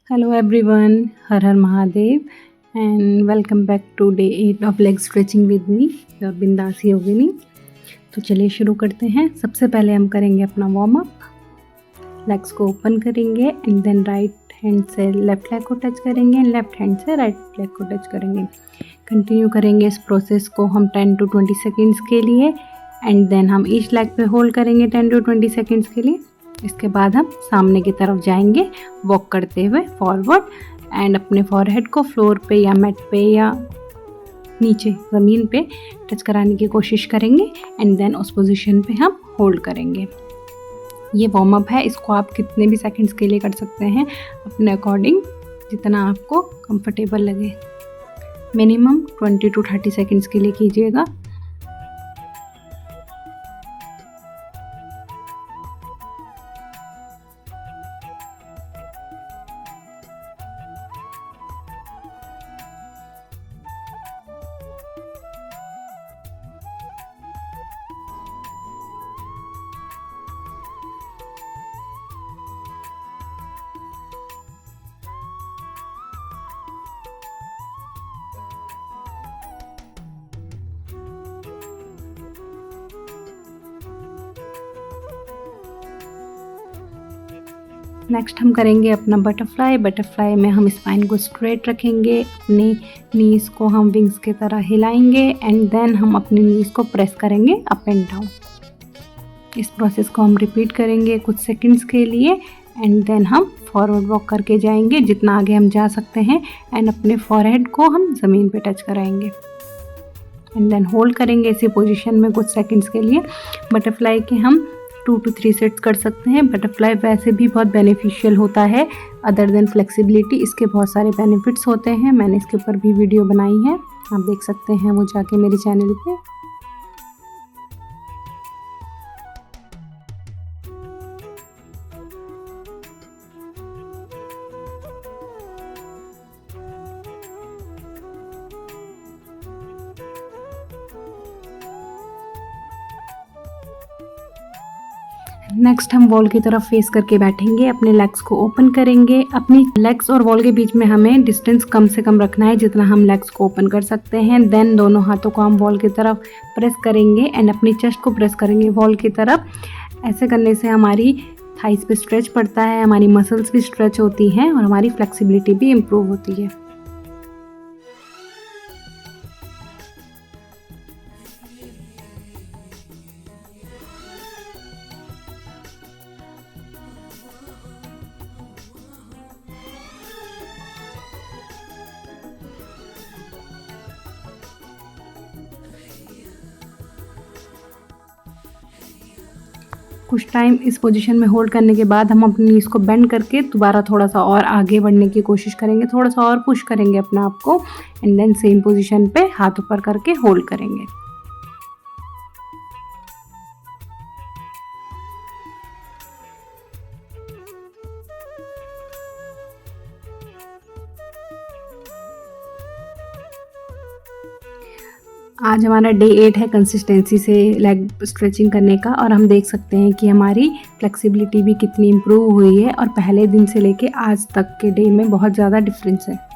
Hello everyone, Har Har Mahadev and welcome back to day 8 of leg stretching with me, your बिंदास योगिनी। तो चलिए शुरू करते हैं। सबसे पहले हम करेंगे अपना वार्म अप। लेग्स को ओपन करेंगे एंड देन राइट हैंड से लेफ्ट लेग को टच करेंगे एंड लेफ्ट हैंड से राइट लेग को टच करेंगे। कंटिन्यू करेंगे इस प्रोसेस को हम 10 to 20 सेकेंड्स के लिए एंड देन हम ईच लेग पे होल्ड करेंगे 10 to 20 सेकेंड्स के लिए। इसके बाद हम सामने की तरफ जाएंगे वॉक करते हुए फॉरवर्ड एंड अपने फॉरहेड को फ्लोर पे या मैट पे या नीचे ज़मीन पे टच कराने की कोशिश करेंगे एंड देन उस पोजीशन पे हम होल्ड करेंगे। ये वार्म अप है, इसको आप कितने भी सेकंड्स के लिए कर सकते हैं अपने अकॉर्डिंग, जितना आपको कंफर्टेबल लगे। मिनिमम 20 to 30 सेकंड्स के लिए कीजिएगा। नेक्स्ट हम करेंगे अपना बटरफ्लाई। बटरफ्लाई में हम स्पाइन को स्ट्रेट रखेंगे, अपनी नीज़ को हम विंग्स की तरह हिलाएंगे एंड देन हम अपनी नीज़ को प्रेस करेंगे अप एंड डाउन। इस प्रोसेस को हम रिपीट करेंगे कुछ सेकंड्स के लिए एंड देन हम फॉरवर्ड वॉक करके जाएंगे जितना आगे हम जा सकते हैं एंड अपने फॉरहेड को हम ज़मीन पे टच कराएंगे एंड देन होल्ड करेंगे इसी पोजीशन में कुछ सेकंड्स के लिए। बटरफ्लाई के हम 2 to 3 सेट्स कर सकते हैं। बटरफ्लाई वैसे भी बहुत बेनिफिशियल होता है, अदर देन फ्लेक्सिबिलिटी इसके बहुत सारे बेनिफिट्स होते हैं। मैंने इसके ऊपर भी वीडियो बनाई है, आप देख सकते हैं वो जाके मेरे चैनल पे। नेक्स्ट हम वॉल की तरफ फेस करके बैठेंगे, अपने लेग्स को ओपन करेंगे। अपनी लेग्स और वॉल के बीच में हमें डिस्टेंस कम से कम रखना है जितना हम लेग्स को ओपन कर सकते हैं। देन दोनों हाथों को हम वॉल की तरफ प्रेस करेंगे एंड अपनी चेस्ट को प्रेस करेंगे वॉल की तरफ। ऐसे करने से हमारी थाइस पे स्ट्रेच पड़ता है, हमारी मसल्स भी स्ट्रेच होती हैं और हमारी फ्लेक्सिबिलिटी भी इम्प्रूव होती है। कुछ टाइम इस पोजीशन में होल्ड करने के बाद हम अपनी नीज़ को बेंड करके दोबारा थोड़ा सा और आगे बढ़ने की कोशिश करेंगे, थोड़ा सा और पुश करेंगे अपने आप को एंड देन सेम पोजीशन पे हाथ ऊपर करके होल्ड करेंगे। आज हमारा डे 8 है कंसिस्टेंसी से लेग स्ट्रेचिंग करने का और हम देख सकते हैं कि हमारी फ्लेक्सिबिलिटी भी कितनी इम्प्रूव हुई है और पहले दिन से लेके आज तक के डे में बहुत ज़्यादा डिफरेंस है।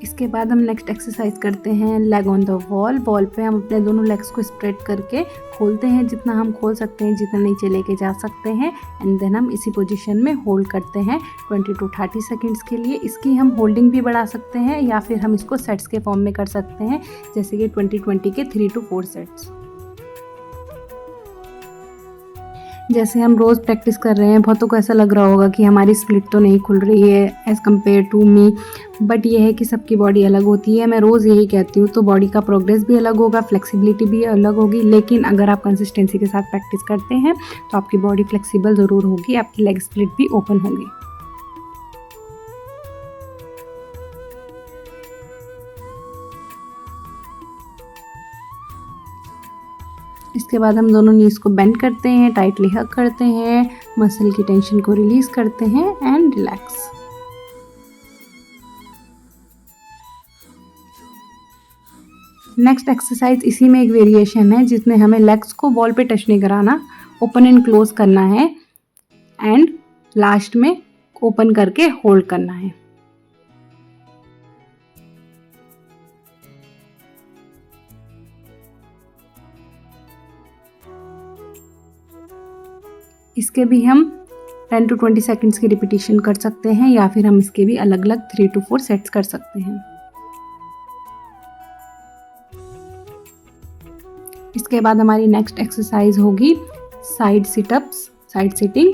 इसके बाद हम नेक्स्ट एक्सरसाइज करते हैं leg on the wall. Wall पे हम अपने दोनों लेग्स को स्प्रेड करके खोलते हैं, जितना हम खोल सकते हैं, जितना नीचे लेके जा सकते हैं एंड देन हम इसी पोजीशन में होल्ड करते हैं 20 to 30 सेकेंड्स के लिए। इसकी हम होल्डिंग भी बढ़ा सकते हैं या फिर हम इसको सेट्स के फॉर्म में कर सकते हैं, जैसे कि 20-20 के 3 to 4 सेट्स। जैसे हम रोज़ प्रैक्टिस कर रहे हैं, बहुतों को ऐसा लग रहा होगा कि हमारी स्प्लिट तो नहीं खुल रही है as compare to me, but ये है कि सबकी बॉडी अलग होती है। मैं रोज़ यही कहती हूँ, तो बॉडी का प्रोग्रेस भी अलग होगा, फ्लेक्सिबिलिटी भी अलग होगी, लेकिन अगर आप कंसिस्टेंसी के साथ प्रैक्टिस करते हैं तो आपकी बॉडी फ्लेक्सिबल ज़रूर होगी, आपकी लेग स्प्लिट भी ओपन होगी। इसके बाद हम दोनों नीज़ को बेंड करते हैं, टाइटली हग करते हैं, मसल की टेंशन को रिलीज़ करते हैं एंड रिलैक्स। नेक्स्ट एक्सरसाइज इसी में एक वेरिएशन है जिसमें हमें लेग्स को वॉल पे टच नहीं कराना, ओपन एंड क्लोज करना है। एंड लास्ट में ओपन करके होल्ड करना है। इसके भी हम 10 to 20 सेकेंड्स की रिपीटिशन कर सकते हैं या फिर हम इसके भी अलग अलग 3 to 4 सेट्स कर सकते हैं। इसके बाद हमारी नेक्स्ट एक्सरसाइज होगी साइड सिटअप्स, साइड सिटिंग।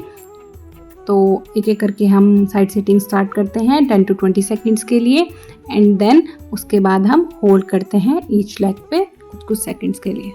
तो एक एक करके हम साइड सिटिंग स्टार्ट करते हैं 10 to 20 सेकेंड्स के लिए एंड देन उसके बाद हम होल्ड करते हैं ईच लेग पे कुछ कुछ सेकेंड्स के लिए।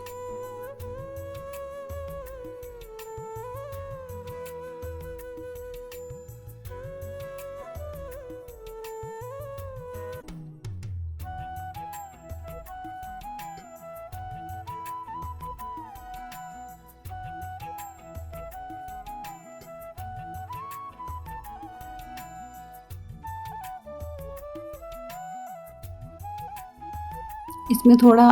इसमें थोड़ा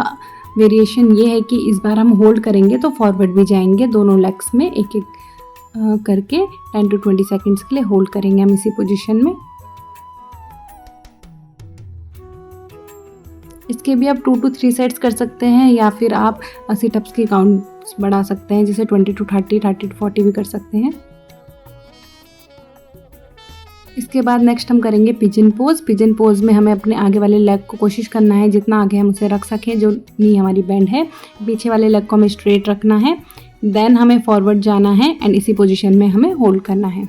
वेरिएशन ये है कि इस बार हम होल्ड करेंगे तो फॉरवर्ड भी जाएंगे दोनों लेग्स में एक एक करके 10 to 20 सेकेंड्स के लिए होल्ड करेंगे हम इसी पोजीशन में। इसके भी आप 2 to 3 सेट्स कर सकते हैं या फिर आप सिटअप्स की काउंट्स बढ़ा सकते हैं, जैसे 20 to 30, 30 to 40 भी कर सकते हैं। इसके बाद नेक्स्ट हम करेंगे पिजन पोज। पिजन पोज में हमें अपने आगे वाले लेग को कोशिश करना है जितना आगे हम उसे रख सकें, जो नी हमारी बेंड है। पीछे वाले लेग को हमें स्ट्रेट रखना है, देन हमें फॉरवर्ड जाना है एंड इसी पोजीशन में हमें होल्ड करना है।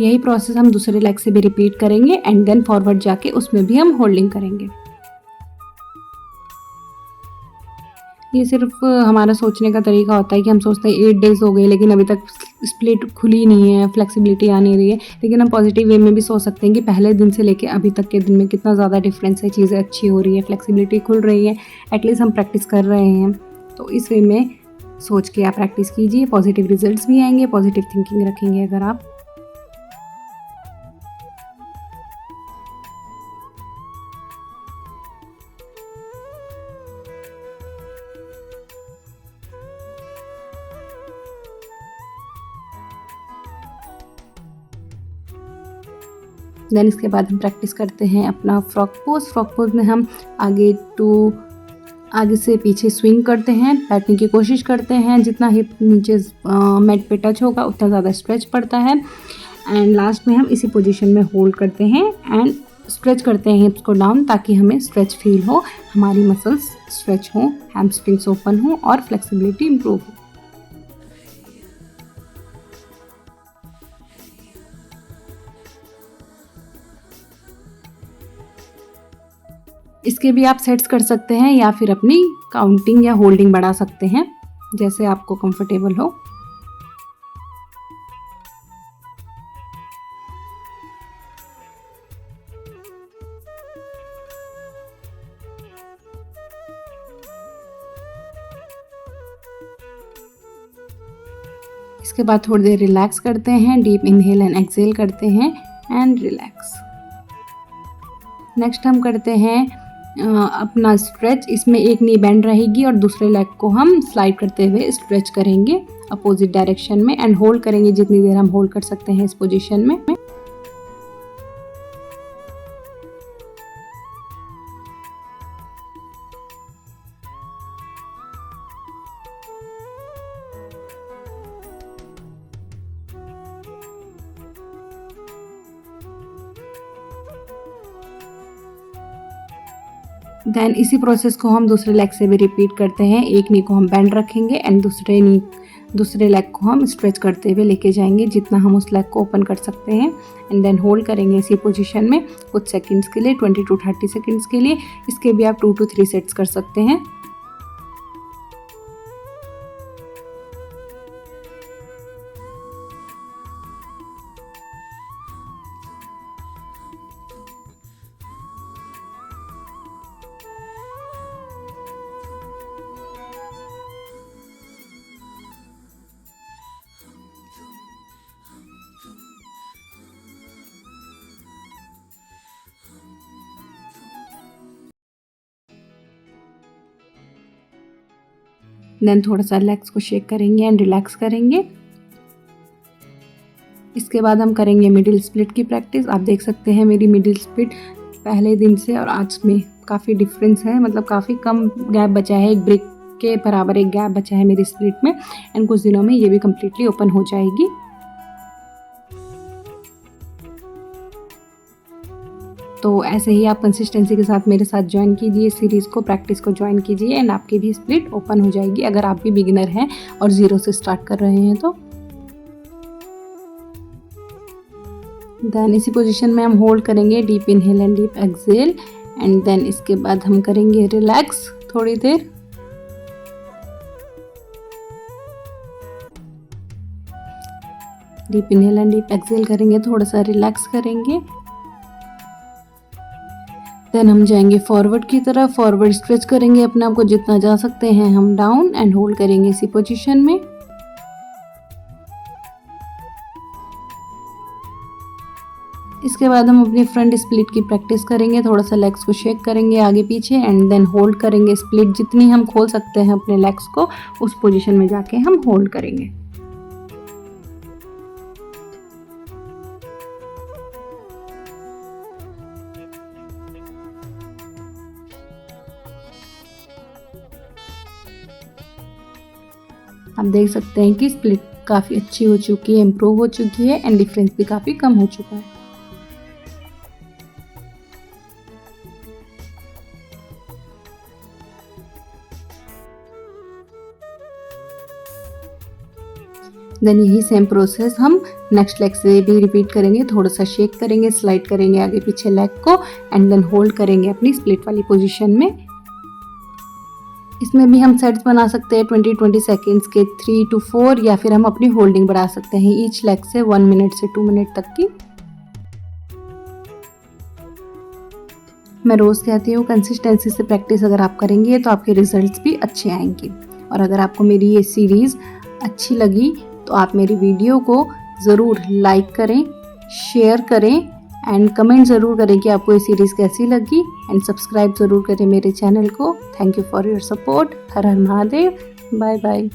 यही प्रोसेस हम दूसरे लेग से भी रिपीट करेंगे एंड देन फॉरवर्ड जाके उसमें भी हम होल्डिंग करेंगे। ये सिर्फ हमारा सोचने का तरीका होता है कि हम सोचते हैं 8 डेज़ हो गए लेकिन अभी तक स्प्लिट खुली नहीं है, फ्लेक्सिबिलिटी आ नहीं रही है। लेकिन हम पॉजिटिव वे में भी सोच सकते हैं कि पहले दिन से लेके अभी तक के दिन में कितना ज़्यादा डिफरेंस है, चीज़ें अच्छी हो रही है, फ्लेक्सिबिलिटी खुल रही है, एटलीस्ट हम प्रैक्टिस कर रहे हैं। तो इस वे में सोच के आप प्रैक्टिस कीजिए, पॉजिटिव रिजल्ट्स भी आएंगे, पॉजिटिव थिंकिंग रखेंगे अगर आप। देन इसके बाद हम प्रैक्टिस करते हैं अपना फ्रॉक पोज। फ्रॉक पोज में हम आगे से पीछे स्विंग करते हैं, बैठने की कोशिश करते हैं, जितना हिप नीचे मैट पे टच होगा उतना ज़्यादा स्ट्रेच पड़ता है एंड लास्ट में हम इसी पोजीशन में होल्ड करते हैं एंड स्ट्रेच करते हैं हिप्स को डाउन ताकि हमें स्ट्रेच फील हो, हमारी मसल्स स्ट्रेच हों, हैमस्ट्रिंग्स ओपन हो और फ्लेक्सिबिलिटी इम्प्रूव हो। इसके भी आप सेट्स कर सकते हैं या फिर अपनी काउंटिंग या होल्डिंग बढ़ा सकते हैं, जैसे आपको कंफर्टेबल हो। इसके बाद थोड़ी देर रिलैक्स करते हैं, डीप इनहेल एंड एक्सहेल करते हैं एंड रिलैक्स। नेक्स्ट हम करते हैं अपना स्ट्रेच। इसमें एक नी बेंड रहेगी और दूसरे लेग को हम स्लाइड करते हुए स्ट्रेच करेंगे अपोजिट डायरेक्शन में एंड होल्ड करेंगे जितनी देर हम होल्ड कर सकते हैं इस पोजीशन में। देन इसी प्रोसेस को हम दूसरे लेग से भी रिपीट करते हैं। एक नी को हम बेंड रखेंगे एंड दूसरे लेग को हम स्ट्रेच करते हुए लेके जाएंगे जितना हम उस लेग को ओपन कर सकते हैं एंड देन होल्ड करेंगे इसी पोजीशन में कुछ सेकंड्स के लिए, 20 to 30 सेकंड्स के लिए। इसके भी आप 2 to 3 सेट्स कर सकते हैं। देन थोड़ा सा लेग्स को शेक करेंगे एंड रिलैक्स करेंगे। इसके बाद हम करेंगे मिडिल स्प्लिट की प्रैक्टिस। आप देख सकते हैं मेरी मिडिल स्प्लिट पहले दिन से और आज में काफ़ी डिफरेंस है, मतलब काफ़ी कम गैप बचा है, एक ब्रेक के बराबर एक गैप बचा है मेरी स्प्लिट में। एंड कुछ दिनों में ये भी कम्प्लीटली ओपन हो जाएगी। तो ऐसे ही आप कंसिस्टेंसी के साथ मेरे साथ ज्वाइन कीजिए सीरीज़ को, प्रैक्टिस को ज्वाइन कीजिए एंड आपकी भी स्प्लिट ओपन हो जाएगी अगर आप भी बिगिनर हैं और ज़ीरो से स्टार्ट कर रहे हैं तो। देन इसी पोजीशन में हम होल्ड करेंगे deep inhale and deep exhale and then इसके बाद हम करेंगे रिलैक्स थोड़ी देर। Deep inhale and deep exhale करेंगे, थोड़ा सा रिलैक्स करेंगे। देन हम जाएंगे फॉरवर्ड की तरफ, फॉरवर्ड स्ट्रेच करेंगे अपने आप को जितना जा सकते हैं हम डाउन एंड होल्ड करेंगे इसी पोजीशन में। इसके बाद हम अपनी फ्रंट स्प्लिट की प्रैक्टिस करेंगे, थोड़ा सा लेग्स को शेक करेंगे आगे पीछे एंड देन होल्ड करेंगे स्प्लिट। जितनी हम खोल सकते हैं अपने लेग्स को उस पोजीशन में जाके हम होल्ड करेंगे। आप देख सकते हैं कि स्प्लिट काफ़ी अच्छी हो चुकी है, इम्प्रूव हो चुकी है एंड डिफरेंस भी काफ़ी कम हो चुका है। देन यही सेम प्रोसेस हम नेक्स्ट लेग से भी रिपीट करेंगे। थोड़ा सा शेक करेंगे, स्लाइड करेंगे आगे पीछे लेग को एंड देन होल्ड करेंगे अपनी स्प्लिट वाली पोजीशन में। इसमें भी हम सेट्स बना सकते हैं 20-20 सेकेंड्स के 3 to 4 या फिर हम अपनी होल्डिंग बढ़ा सकते हैं ईच लेग से 1 मिनट से 2 मिनट तक की। मैं रोज़ कहती हूँ कंसिस्टेंसी से प्रैक्टिस अगर आप करेंगे तो आपके रिजल्ट्स भी अच्छे आएंगे। और अगर आपको मेरी ये सीरीज़ अच्छी लगी तो आप मेरी वीडियो को ज़रूर लाइक करें, शेयर करें एंड कमेंट ज़रूर करें कि आपको ये सीरीज़ कैसी लगी एंड सब्सक्राइब ज़रूर करें मेरे चैनल को। Thank you for your support. Har Har Mahadev. Bye bye.